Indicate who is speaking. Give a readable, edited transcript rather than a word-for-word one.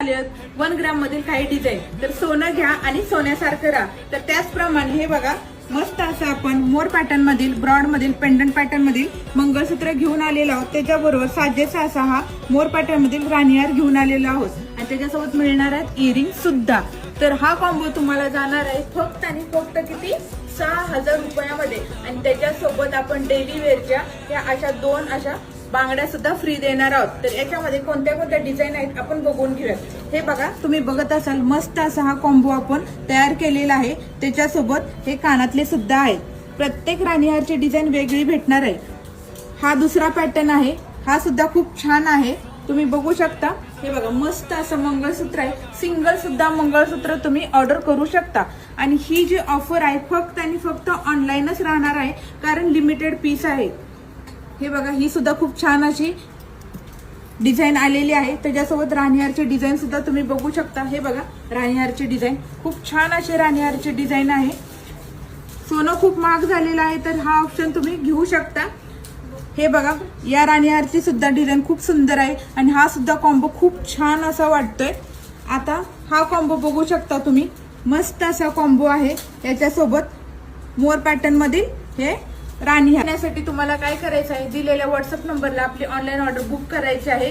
Speaker 1: 1 ग्राम मधील काही डिझाईन तर सोनं घ्या आणि सोन्यासारखं राहा। तर त्याचप्रमाणे हे बघा मस्त असं आपण मोर पॅटर्न मधील ब्रॉड मधील पेंडंट पॅटर्न मधील मंगळसूत्र घेऊन आलेलो आहोत। त्याच्याबरोबर साजेसा असा हा मोर पॅटर्न मधील राणीहार घेऊन आलेलो आहोत आणि त्याच्यासोबत मिळणार आहेत इयरिंग सुद्धा। तर हा कॉम्बो तुम्हाला जाणार आहे फक्त आणि फक्त किती 6000 रुपयामध्ये आणि त्याच्यासोबत आपण डेली वेअरच्या या अशा 2 अशा बांगड्या सुद्धा फ्री देणार आहोत। तर याच्यामध्ये कोणत्या कोणत्या डिझाईन आहेत आपण बघून घेऊया। हे बघा तुम्ही बघत असाल मस्त असा हा कॉम्बो आपण तयार केलेला आहे। त्याच्यासोबत हे कानातले सुद्धा आहेत। प्रत्येक राणीहारची डिझाईन वेगळी भेटणार आहे। हा दुसरा पॅटर्न आहे, हा सुद्धा खूप छान आहे, तुम्ही बघू शकता। हे बघा मस्त असं मंगळसूत्र आहे, सिंगल सुद्धा मंगळसूत्र तुम्ही ऑर्डर करू शकता। आणि ही जी ऑफर आहे फक्त आणि फक्त ऑनलाईनच राहणार आहे कारण लिमिटेड पीस आहे। हे बघा ही सुद्धा खूप छान अशी डिझाईन आलेली आहे। त्याच्यासोबत राणीहारची डिझाईन सुद्धा तुम्ही बघू शकता। हे बघा राणीहारची डिझाईन खूप छान अशी राणीहारची डिझाईन आहे। सोनं खूप महाग झालेलं आहे तर हा ऑप्शन तुम्ही घेऊ शकता। हे बघा या राणीहारची सुद्धा डिझाईन खूप सुंदर आहे आणि हा सुद्धा कॉम्बो खूप छान असा वाटतोय। आता हा कॉम्बो बघू शकता तुम्ही, मस्त असा कॉम्बो आहे। याच्यासोबत मोर पॅटर्न मधील हे राणीहार साठी तुम्हाला काय करायचं आहे, दिलेल्या व्हॉट्सअप नंबरला आपली ऑनलाईन ऑर्डर बुक करायची आहे।